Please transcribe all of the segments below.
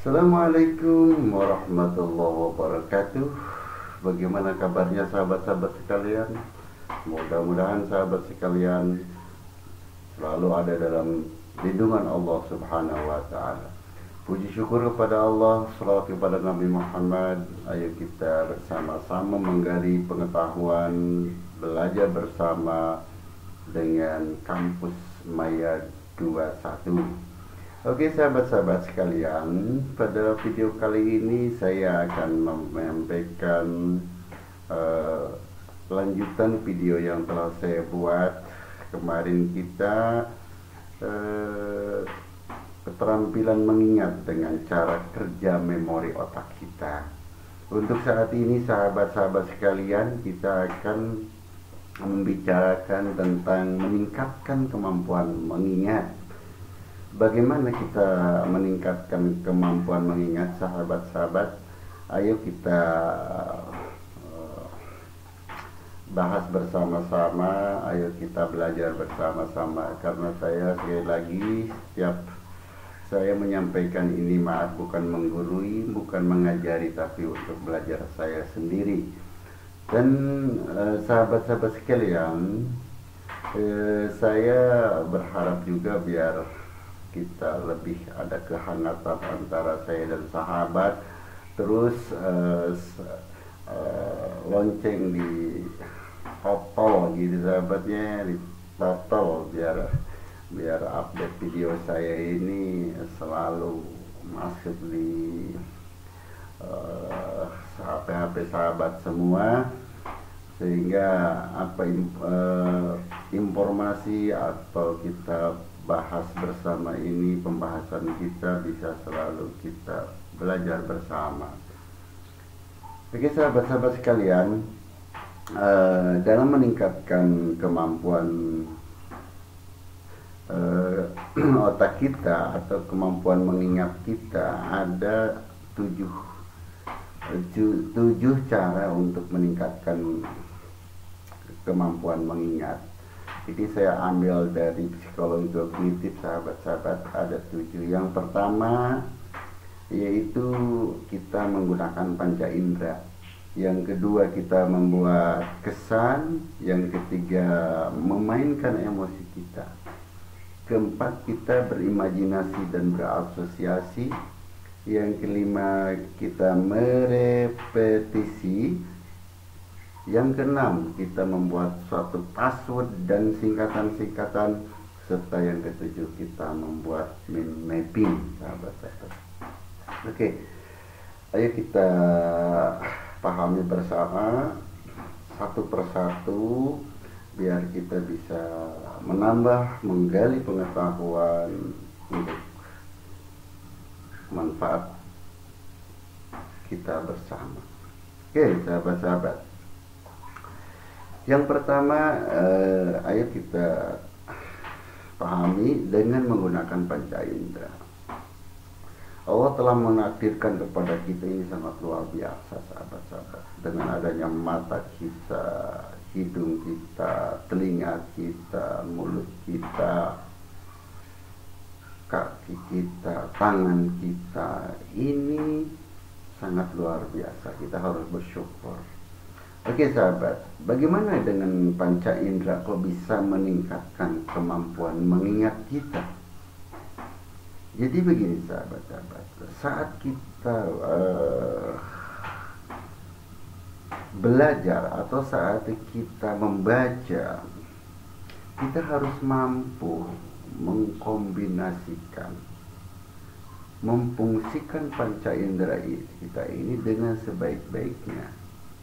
Assalamualaikum warahmatullahi wabarakatuh. Bagaimana kabarnya sahabat-sahabat sekalian? Mudah-mudahan sahabat sekalian selalu ada dalam lindungan Allah Subhanahu wa taala. Puji syukur kepada Allah, selawat kepada Nabi Muhammad. Ayo kita bersama-sama menggali pengetahuan, belajar bersama dengan Kampus Maya 21. Oke sahabat-sahabat sekalian, pada video kali ini saya akan menyampaikan lanjutan video yang telah saya buat. Kemarin kita keterampilan mengingat dengan cara kerja memori otak kita. Untuk saat ini sahabat-sahabat sekalian, kita akan membicarakan tentang meningkatkan kemampuan mengingat. Bagaimana kita meningkatkan kemampuan mengingat sahabat-sahabat? Ayo kita bahas bersama-sama, ayo kita belajar bersama-sama. Karena saya sekali lagi setiap saya menyampaikan ini, maaf, bukan menggurui, bukan mengajari, tapi untuk belajar saya sendiri. Dan sahabat-sahabat sekalian, saya berharap juga biar kita lebih ada kehangatan antara saya dan sahabat. Terus lonceng di totol gitu sahabatnya, di totol biar update video saya ini selalu masuk di HP sahabat semua, sehingga informasi atau kita bahas bersama ini, pembahasan kita bisa selalu kita belajar bersama. Oke sahabat-sahabat sekalian, dalam meningkatkan kemampuan otak kita atau kemampuan mengingat kita, ada tujuh cara untuk meningkatkan kemampuan mengingat. Jadi saya ambil dari psikologi kognitif sahabat-sahabat, ada 7. Yang pertama yaitu kita menggunakan panca indera. Yang kedua kita membuat kesan. Yang ketiga memainkan emosi kita. Keempat kita berimajinasi dan berasosiasi. Yang kelima kita merepetisi. Yang keenam, kita membuat suatu password dan singkatan-singkatan. Serta yang ketujuh, kita membuat mind mapping, sahabat-sahabat. Oke, ayo kita pahami bersama satu persatu, biar kita bisa menambah, menggali pengetahuan untuk manfaat kita bersama. Oke, sahabat-sahabat. Yang pertama, ayo kita pahami dengan menggunakan panca indera. Allah telah menakdirkan kepada kita ini sangat luar biasa, sahabat-sahabat. Dengan adanya mata kita, hidung kita, telinga kita, mulut kita, kaki kita, tangan kita, ini sangat luar biasa. Kita harus bersyukur. Oke sahabat, bagaimana dengan panca indera kok bisa meningkatkan kemampuan mengingat kita? Jadi begini sahabat-sahabat, saat kita belajar atau saat kita membaca, kita harus mampu mengkombinasikan, memfungsikan panca indera kita ini dengan sebaik-baiknya,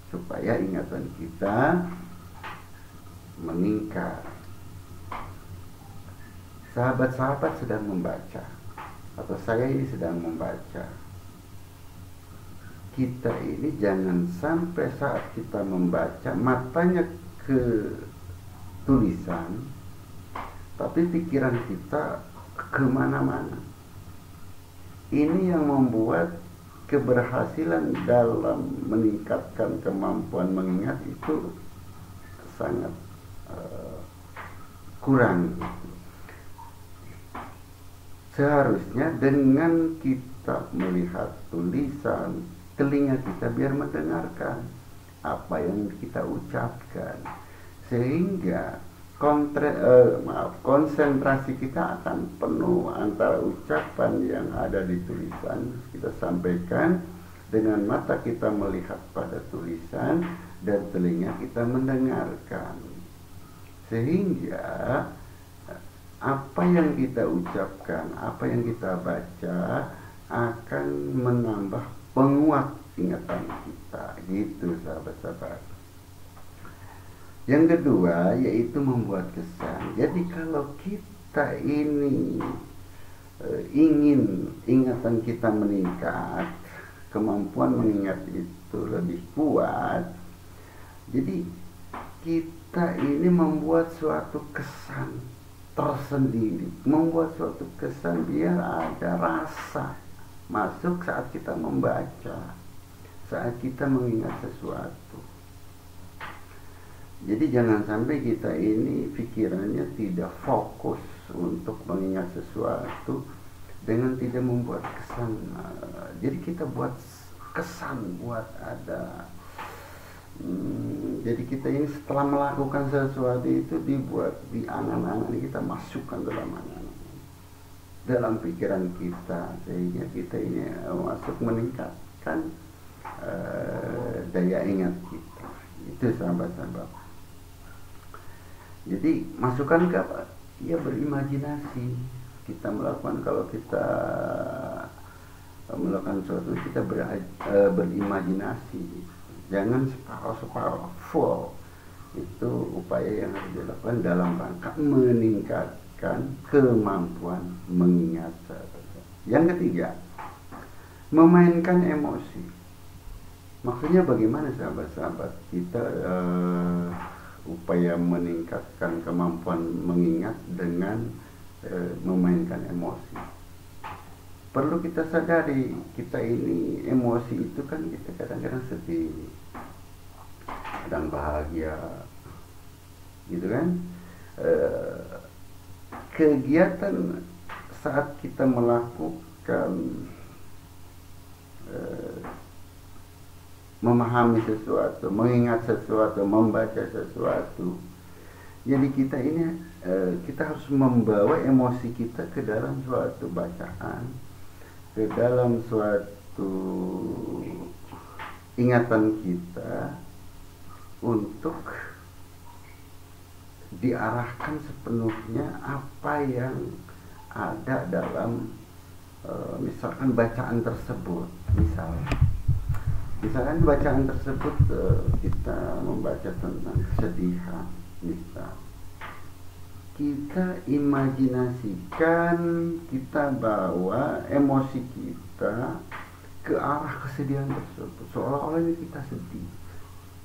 supaya ingatan kita meningkat. Sahabat-sahabat sedang membaca, atau saya ini sedang membaca. Kita ini jangan sampai saat kita membaca matanya ke tulisan, tapi pikiran kita kemana-mana. Ini yang membuat keberhasilan dalam meningkatkan kemampuan mengingat itu sangat kurang. Seharusnya dengan kita melihat tulisan, telinga kita biar mendengarkan apa yang kita ucapkan, sehingga konsentrasi kita akan penuh antara ucapan yang ada di tulisan kita sampaikan dengan mata kita melihat pada tulisan dan telinga kita mendengarkan, sehingga apa yang kita ucapkan, apa yang kita baca akan menambah penguat ingatan kita, gitu sahabat-sahabat. Yang kedua yaitu membuat kesan. Jadi kalau kita ini ingin ingatan kita meningkat, kemampuan mengingat itu lebih kuat, jadi kita ini membuat suatu kesan tersendiri, membuat suatu kesan biar ada rasa masuk saat kita membaca, saat kita mengingat sesuatu. Jadi jangan sampai kita ini pikirannya tidak fokus untuk mengingat sesuatu dengan tidak membuat kesan. Jadi kita buat kesan, buat ada jadi kita ini setelah melakukan sesuatu itu dibuat di angan-angan, kita masukkan dalam angan, dalam pikiran kita, sehingga kita ini masuk meningkatkan daya ingat kita. Itu sahabat-sahabat. Jadi masukkan ke apa? Ya berimajinasi. Kita melakukan, kalau kita melakukan sesuatu kita berimajinasi. Jangan separuh-separuh, full. Itu upaya yang harus dilakukan dalam rangka meningkatkan kemampuan mengingat. Yang ketiga, memainkan emosi. Maksudnya bagaimana sahabat-sahabat kita upaya meningkatkan kemampuan mengingat dengan memainkan emosi. Perlu kita sadari, kita ini emosi itu kan kita kadang-kadang sedih, kadang bahagia, gitu kan. Kegiatan saat kita melakukan memahami sesuatu, mengingat sesuatu, membaca sesuatu, jadi kita ini kita harus membawa emosi kita ke dalam suatu bacaan, ke dalam suatu ingatan kita, untuk diarahkan sepenuhnya apa yang ada dalam misalkan bacaan tersebut. Misalkan bacaan tersebut kita membaca tentang kesedihan, misal kita imajinasikan, kita bawa emosi kita ke arah kesedihan tersebut, seolah-olah ini kita sedih.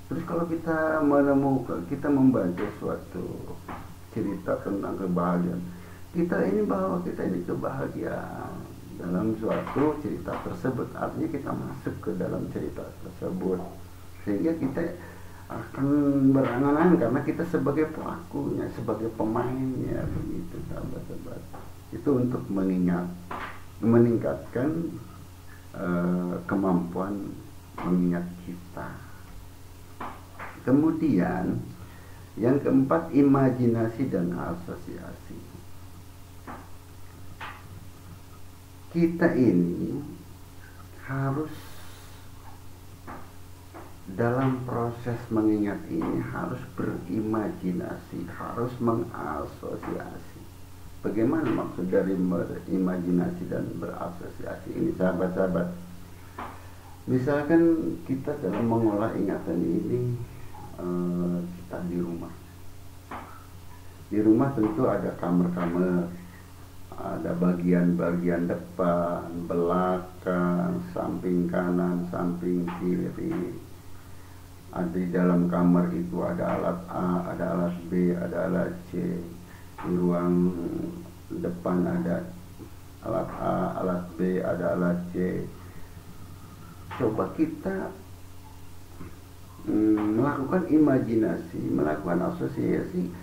Terus kalau kita membaca suatu cerita tentang kebahagiaan, kita ini bawa kita ini kebahagiaan dalam suatu cerita tersebut, artinya kita masuk ke dalam cerita tersebut, sehingga kita akan berangan-angan karena kita sebagai pelakunya, sebagai pemainnya, begitu sahabat-sahabat. Itu untuk meningkatkan kemampuan mengingat kita. Kemudian yang keempat, imajinasi dan asosiasi. Kita ini harus dalam proses mengingat ini harus berimajinasi, harus mengasosiasi. Bagaimana maksud dari berimajinasi dan berasosiasi ini sahabat-sahabat? Misalkan kita dalam mengolah ingatan ini, kita di rumah. Di rumah tentu ada kamar-kamar, ada bagian-bagian depan, belakang, samping kanan, samping kiri. Ada di dalam kamar itu ada alat A, ada alat B, ada alat C. Di ruang depan ada alat A, alat B, ada alat C. Coba kita melakukan imajinasi, melakukan asosiasi.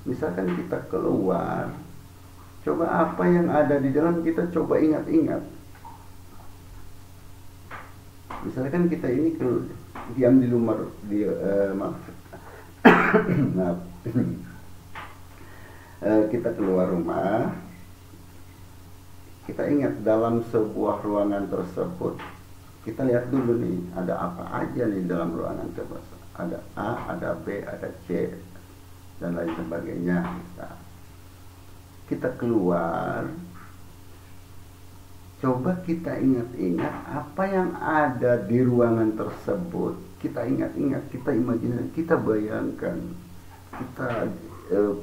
Misalkan kita keluar Coba apa yang ada di dalam kita coba ingat-ingat. Misalkan kita ini diam di rumah, maaf, maaf. Kita keluar rumah, kita ingat dalam sebuah ruangan tersebut, kita lihat dulu nih, ada apa aja nih dalam ruangan tersebut. Ada A, ada B, ada C, dan lain sebagainya. Kita keluar, coba kita ingat-ingat apa yang ada di ruangan tersebut. Kita ingat-ingat, kita imajinasi, kita bayangkan, kita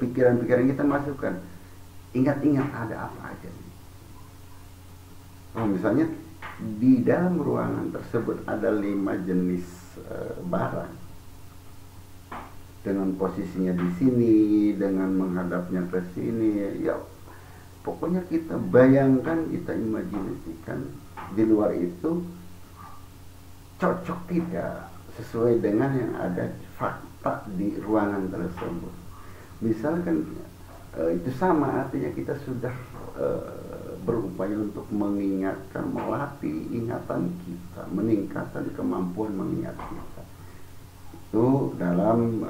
pikiran-pikiran kita masukkan. Ingat-ingat ada apa aja nih. Oh, misalnya di dalam ruangan tersebut ada 5 jenis barang dengan posisinya di sini, dengan menghadapnya ke sini. Ya, pokoknya kita bayangkan, kita imajinasikan di luar itu cocok tidak sesuai dengan yang ada fakta di ruangan tersebut. Misalkan itu sama, artinya kita sudah berupaya untuk mengingatkan, melatih ingatan kita, meningkatkan kemampuan mengingat kita. Itu dalam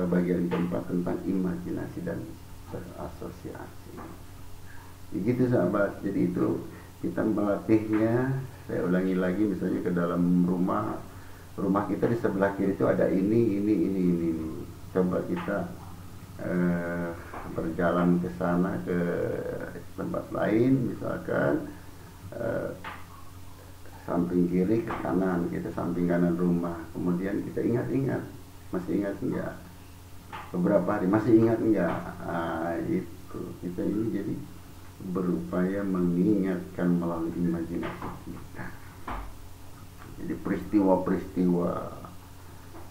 bagian keempat tentang imajinasi dan berasosiasi. Begitu sahabat, jadi itu kita melatihnya. Saya ulangi lagi, misalnya ke dalam rumah kita di sebelah kiri itu ada ini. Coba kita berjalan ke sana, ke tempat lain, misalkan samping kiri ke kanan, kita samping kanan rumah, kemudian kita ingat-ingat, masih ingat enggak? Beberapa hari masih ingat enggak? Itu kita ini jadi berupaya mengingatkan melalui imajinasi kita. Jadi peristiwa-peristiwa,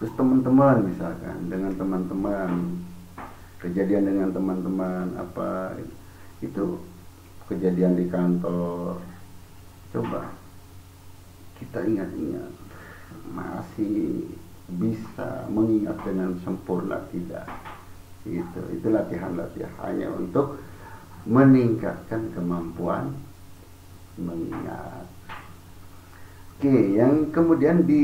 terus teman-teman, misalkan dengan teman-teman, kejadian dengan teman-teman, apa itu kejadian di kantor, coba kita ingat-ingat, masih bisa mengingat dengan sempurna tidak? Itu latihan-latihan hanya untuk meningkatkan kemampuan mengingat. Oke, yang kemudian di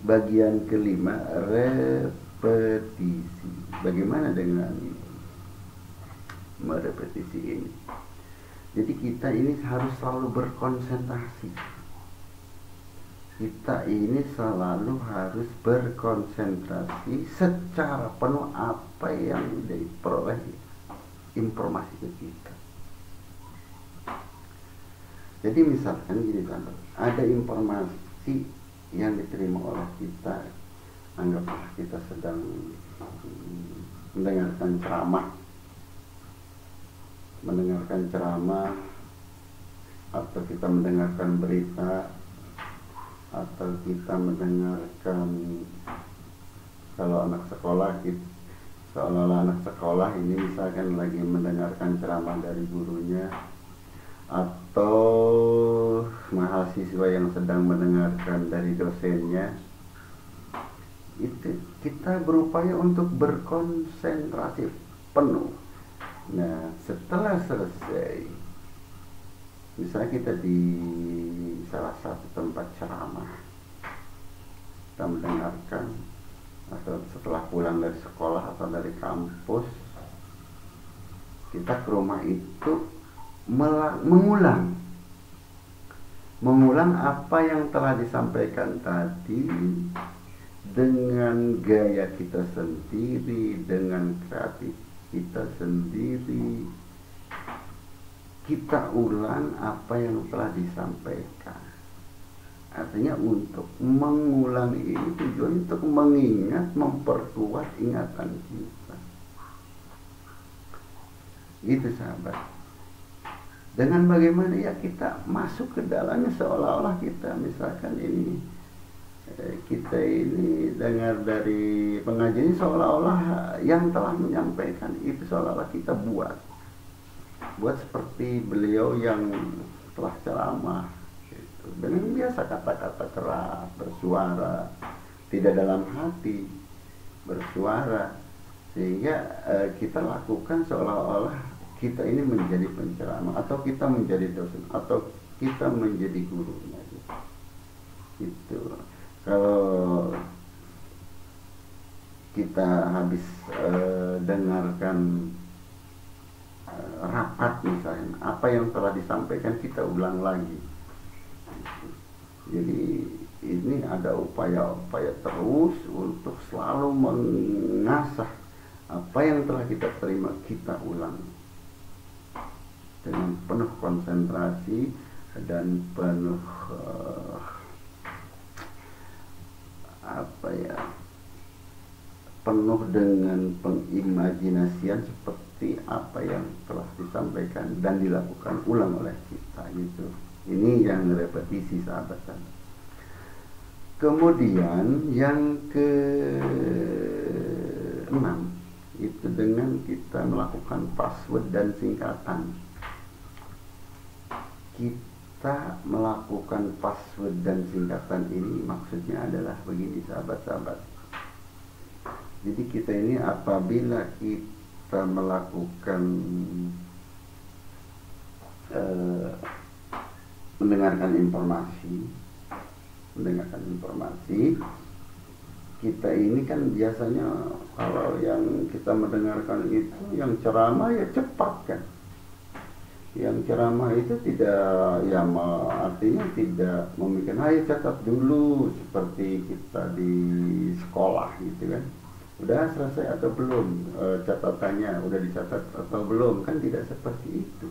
bagian kelima, repetisi. Bagaimana dengan merepetisi ini? Jadi kita ini harus selalu berkonsentrasi. Kita ini selalu harus berkonsentrasi secara penuh apa yang diperoleh informasi ke kita. Jadi misalkan gini, ada informasi yang diterima oleh kita, anggaplah kita sedang mendengarkan ceramah, atau kita mendengarkan berita, atau kita mendengarkan, kalau anak sekolah, seolah-olah anak sekolah ini misalkan lagi mendengarkan ceramah dari gurunya, atau mahasiswa yang sedang mendengarkan dari dosennya. Itu kita berupaya untuk berkonsentrasi penuh. Nah, setelah selesai, misalnya kita di salah satu tempat ceramah, kita mendengarkan, atau setelah pulang dari sekolah atau dari kampus, kita ke rumah itu mengulang apa yang telah disampaikan tadi dengan gaya kita sendiri, dengan kreatif kita sendiri. Kita ulang apa yang telah disampaikan. Artinya untuk mengulang ini tujuan untuk mengingat, memperkuat ingatan kita. Gitu sahabat. Dengan bagaimana ya kita masuk ke dalamnya, seolah-olah kita misalkan ini kita ini dengar dari pengajian, seolah-olah yang telah menyampaikan itu seolah-olah kita buat seperti beliau yang telah ceramah gitu. Dengan biasa kata-kata keras, bersuara, tidak dalam hati, bersuara, sehingga kita lakukan seolah-olah kita ini menjadi penceramah, atau kita menjadi dosen, atau kita menjadi gurunya gitu. Kalau kita habis dengarkan rapat misalnya, apa yang telah disampaikan kita ulang lagi. Jadi ini ada upaya-upaya terus untuk selalu mengasah apa yang telah kita terima, kita ulang dengan penuh konsentrasi dan penuh penuh dengan pengimajinasian seperti apa yang telah disampaikan dan dilakukan ulang oleh kita gitu. Ini yang repetisi, sahabat. Kemudian yang ke-6 itu dengan kita melakukan password dan singkatan. Kita melakukan password dan singkatan ini maksudnya adalah begini, sahabat-sahabat. Jadi kita ini apabila kita melakukan mendengarkan informasi, kita ini kan biasanya kalau yang kita mendengarkan itu yang ceramah ya cepat kan. Yang ceramah itu tidak, ya artinya tidak memikirkan, ayo catat dulu seperti kita di sekolah gitu kan. Udah selesai atau belum catatannya, udah dicatat atau belum, kan tidak seperti itu.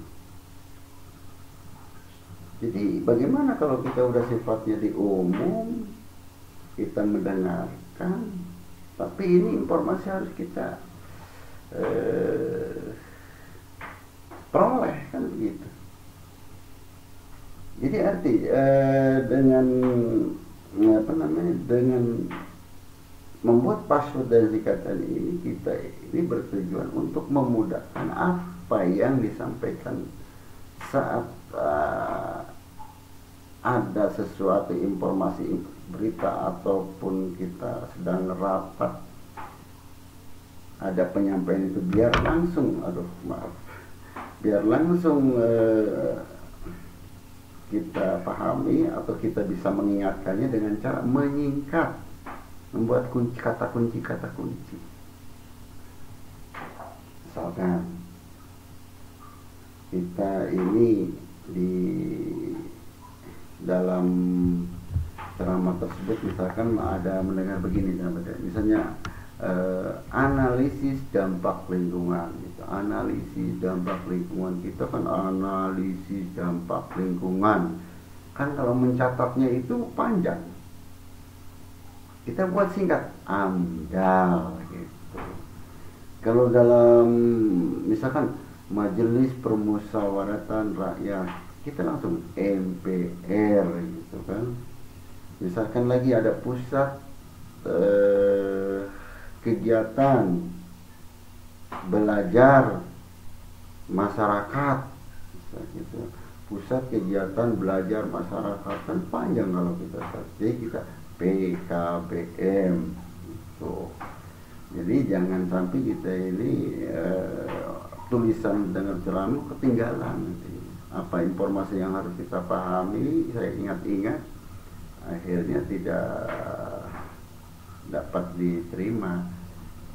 Jadi bagaimana kalau kita udah sifatnya di umum, kita mendengarkan, tapi ini informasi harus kita peroleh, kan begitu. Jadi arti dengan dengan membuat password dan singkatan ini, kita ini bertujuan untuk memudahkan apa yang disampaikan saat ada sesuatu informasi, berita, ataupun kita sedang rapat, ada penyampaian itu, biar langsung kita pahami atau kita bisa mengingatkannya dengan cara menyingkat, membuat kata kunci. Misalkan kita ini di dalam ceramah tersebut misalkan ada mendengar begini, misalnya analisis dampak lingkungan gitu. Analisis dampak lingkungan, kita kan analisis dampak lingkungan kan, kalau mencatatnya itu panjang, kita buat singkat AMDAL gitu. Kalau dalam misalkan Majelis Permusyawaratan Rakyat, kita langsung MPR gitu kan. Misalkan lagi ada pusat kegiatan belajar masyarakat gitu. Pusat kegiatan belajar masyarakat, kan panjang kalau kita search. Jadi kita PKBM gitu. Jadi jangan sampai kita ini tulisan dengan ceramah ketinggalan nanti. Apa informasi yang harus kita pahami, saya ingat-ingat, akhirnya tidak dapat diterima.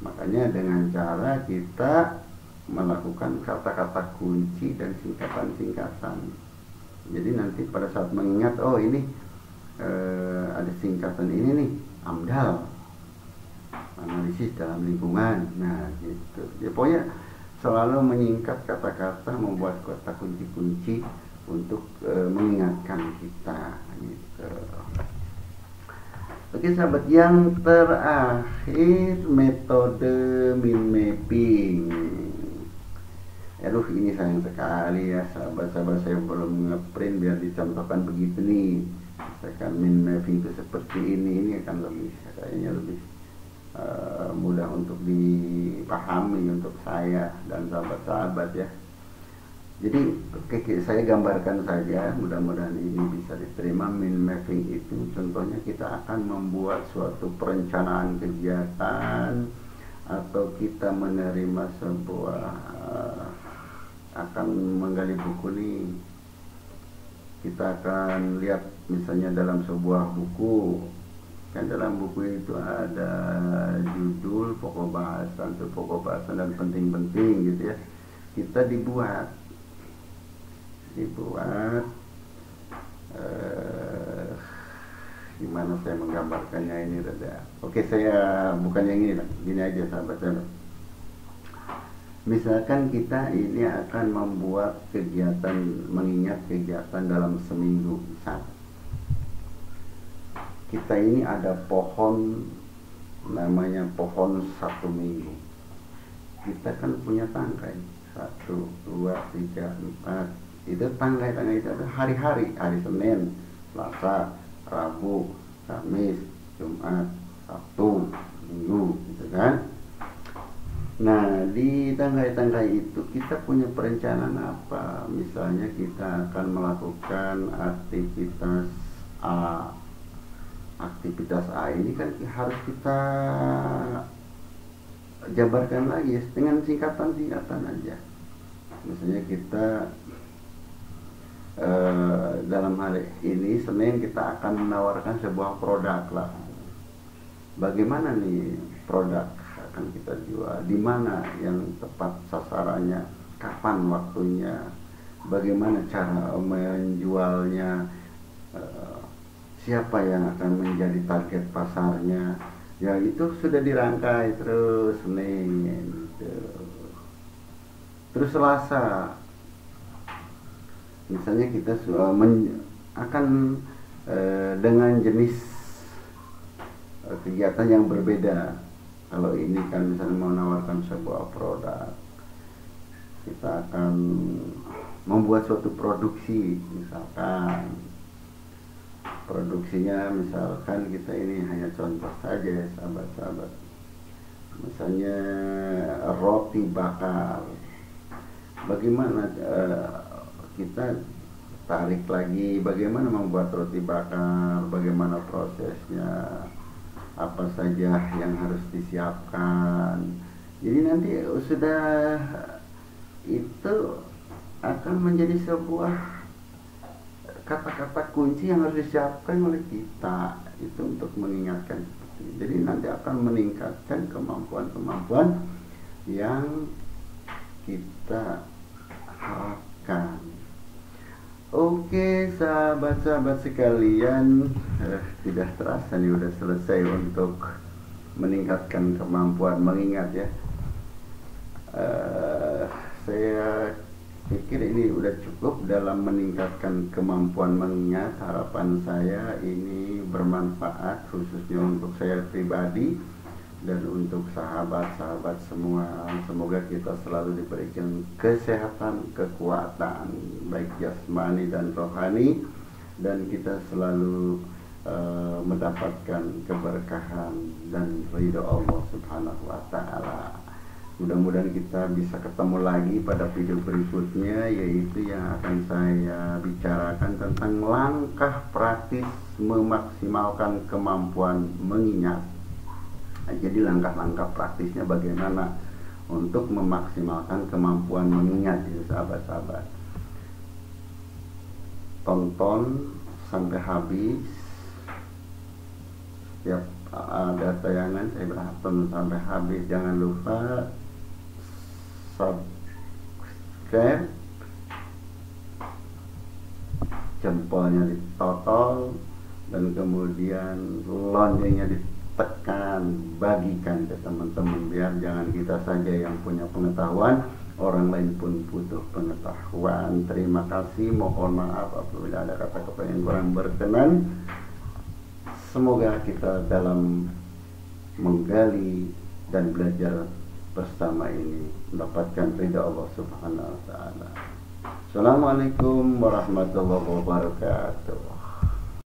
Makanya dengan cara kita melakukan kata-kata kunci dan singkatan-singkatan. Jadi nanti pada saat mengingat, oh ini ada singkatan ini nih, AMDAL, analisis dalam lingkungan. Nah gitu. Ya, pokoknya selalu menyingkat kata-kata, membuat kata kunci-kunci untuk mengingatkan kita gitu. Oke sahabat, yang terakhir metode mind mapping. Aduh, ini sayang sekali ya sahabat-sahabat, saya belum ngeprint biar dicontohkan begitu nih. Misalkan mind mapping itu seperti ini akan lebih, kayaknya lebih mudah untuk dipahami untuk saya dan sahabat-sahabat ya. Jadi saya gambarkan saja, mudah-mudahan ini bisa diterima. Mind mapping itu contohnya kita akan membuat suatu perencanaan kegiatan, atau kita menerima sebuah akan menggali buku nih, kita akan lihat misalnya dalam sebuah buku, kan dalam buku itu ada judul, pokok bahasan dan penting-penting gitu ya. Kita dibuat gimana saya menggambarkannya ini rada. Oke, saya bukan yang ini lah, gini aja sahabat-sahabat. Misalkan kita ini akan membuat kegiatan, mengingat kegiatan dalam seminggu. Misal kita ini ada pohon, namanya pohon 1 minggu. Kita kan punya tangkai 1, 2, 3, 4. Itu tangkai itu ada hari-hari, hari Senin, Selasa, Rabu, Kamis, Jumat, Sabtu, Minggu, gitu kan. Nah, di tanggai-tanggai itu kita punya perencanaan apa? Misalnya kita akan melakukan aktivitas A. Aktivitas A ini kan harus kita jabarkan lagi dengan singkatan-singkatan aja. Misalnya kita dalam hari ini Senin kita akan menawarkan sebuah produk lah. Bagaimana nih produk akan kita jual, di mana yang tepat sasarannya, kapan waktunya, bagaimana cara menjualnya, siapa yang akan menjadi target pasarnya. Ya itu sudah dirangkai terus Senin gitu. Terus Selasa misalnya kita akan dengan jenis kegiatan yang berbeda. Kalau ini kan misalnya menawarkan sebuah produk, kita akan membuat suatu produksi. Misalkan produksinya, misalkan kita ini hanya contoh saja ya sahabat-sahabat, misalnya roti bakar. Bagaimana kita tarik lagi bagaimana membuat roti bakar, bagaimana prosesnya, apa saja yang harus disiapkan. Jadi nanti sudah itu akan menjadi sebuah kata-kata kunci yang harus disiapkan oleh kita itu untuk mengingatkan. Jadi nanti akan meningkatkan kemampuan-kemampuan yang kita harapkan. Oke sahabat-sahabat sekalian, tidak terasa nih udah selesai untuk meningkatkan kemampuan mengingat ya. Saya pikir ini udah cukup dalam meningkatkan kemampuan mengingat. Harapan saya ini bermanfaat khususnya untuk saya pribadi dan untuk sahabat-sahabat semua. Semoga kita selalu diberikan kesehatan, kekuatan baik jasmani dan rohani, dan kita selalu mendapatkan keberkahan dan ridho Allah Subhanahu wa taala. Mudah-mudahan kita bisa ketemu lagi pada video berikutnya, yaitu yang akan saya bicarakan tentang langkah praktis memaksimalkan kemampuan mengingat. Jadi langkah-langkah praktisnya bagaimana untuk memaksimalkan kemampuan mengingat itu sahabat-sahabat. Tonton sampai habis. Setiap ada tayangan saya berharap tonton sampai habis. Jangan lupa subscribe, jempolnya ditotol, dan kemudian loncengnya tekan, bagikan ke teman-teman biar jangan kita saja yang punya pengetahuan, orang lain pun butuh pengetahuan. Terima kasih, mohon maaf apabila ada kata-kata yang kurang berkenan. Semoga kita dalam menggali dan belajar bersama ini mendapatkan ridha Allah Subhanahu wa taala. Assalamualaikum warahmatullahi wabarakatuh.